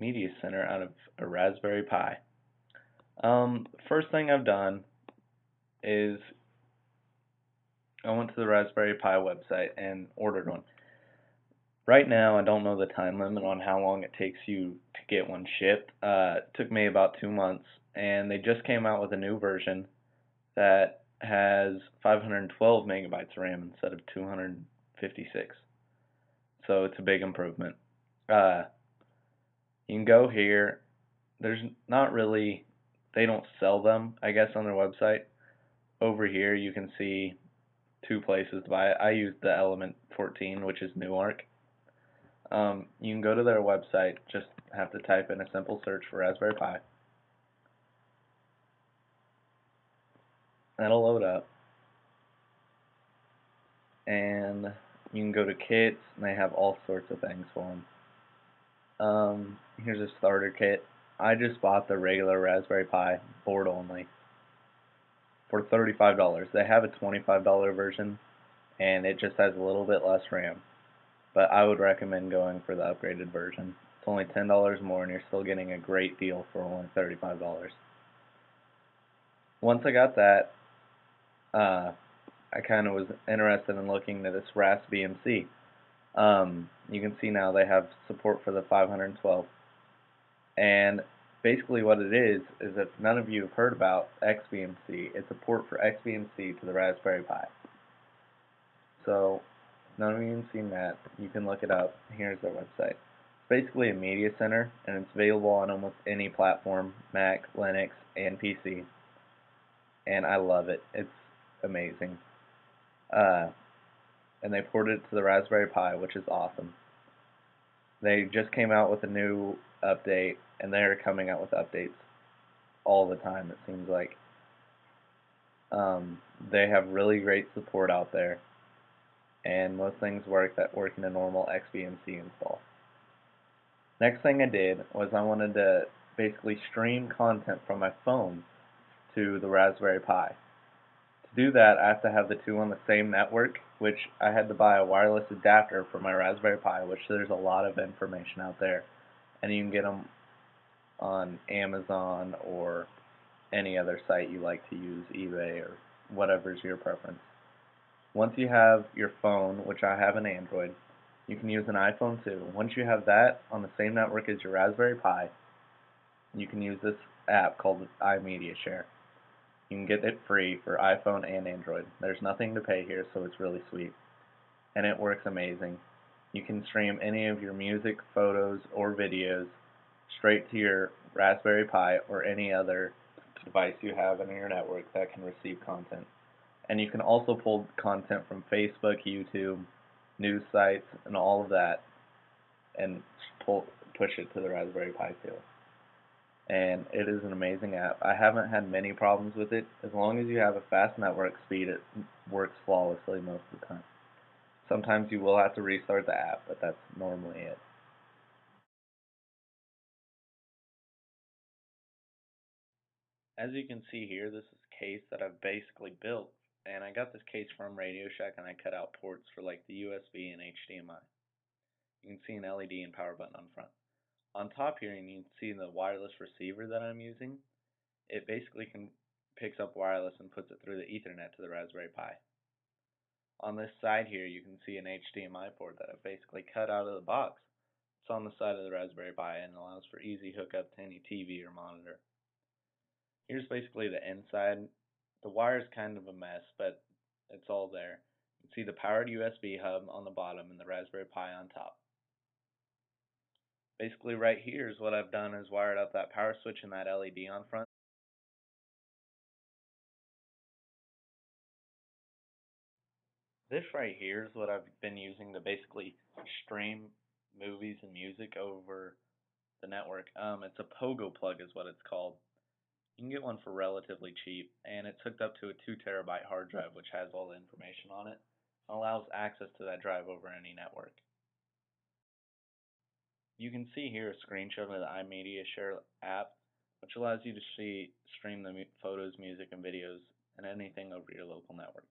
media center out of a Raspberry Pi. First thing I've done is I went to the Raspberry Pi website and ordered one. Right now, I don't know the time limit on how long it takes you to get one shipped. It took me about 2 months, and they just came out with a new version that has 512 megabytes of RAM instead of 256. So it's a big improvement. Uh, you can go here. There's not really, they don't sell them, I guess, on their website. Over here, you can see two places to buy it. I use the Element 14, which is Newark. You can go to their website, just have to type in a simple search for Raspberry Pi. That'll load up. And you can go to kits, and they have all sorts of things for them. Here's a starter kit. I just bought the regular Raspberry Pi, board only, for $35. They have a $25 version, and it just has a little bit less RAM. But I would recommend going for the upgraded version. It's only $10 more, and you're still getting a great deal for only $35. Once I got that, I kind of was interested in looking at this Raspbmc. You can see now they have support for the 512. And basically what it is if none of you have heard about XBMC, it's a port for XBMC to the Raspberry Pi. So, if none of you have seen that, you can look it up. Here's their website. It's basically a media center, and it's available on almost any platform, Mac, Linux, and PC. And I love it. It's amazing. And they ported it to the Raspberry Pi, which is awesome. They just came out with a new update, and they're coming out with updates all the time, it seems like. They have really great support out there, and most things work that work in a normal XBMC install. Next thing I did was I wanted to basically stream content from my phone to the Raspberry Pi. To do that, I have to have the two on the same network, which I had to buy a wireless adapter for my Raspberry Pi, which there's a lot of information out there, and you can get them on Amazon or any other site you like to use, eBay or whatever's your preference. Once you have your phone, which I have an Android, you can use an iPhone too. Once you have that on the same network as your Raspberry Pi, you can use this app called iMedia Share. You can get it free for iPhone and Android. There's nothing to pay here, so it's really sweet. And it works amazing. You can stream any of your music, photos, or videos straight to your Raspberry Pi or any other device you have in your network that can receive content. And you can also pull content from Facebook, YouTube, news sites, and all of that, and push it to the Raspberry Pi too. And it is an amazing app. I haven't had many problems with it. As long as you have a fast network speed, it works flawlessly most of the time. Sometimes you will have to restart the app, but that's normally it. As you can see here, this is a case that I've basically built, and I got this case from Radio Shack, and I cut out ports for like the USB and HDMI. You can see an LED and power button on front. On top here, you can see the wireless receiver that I'm using. It basically picks up wireless and puts it through the Ethernet to the Raspberry Pi. On this side here, you can see an HDMI port that I've basically cut out of the box. It's on the side of the Raspberry Pi and allows for easy hookup to any TV or monitor. Here's basically the inside. The wire's kind of a mess, but it's all there. You can see the powered USB hub on the bottom and the Raspberry Pi on top. Basically right here is what I've done is wired up that power switch and that LED on front. This right here is what I've been using to basically stream movies and music over the network. It's a Pogo plug is what it's called. You can get one for relatively cheap, and it's hooked up to a 2 terabyte hard drive which has all the information on it and allows access to that drive over any network. You can see here a screenshot of the iMedia Share app, which allows you to stream the photos, music, and videos and anything over your local network.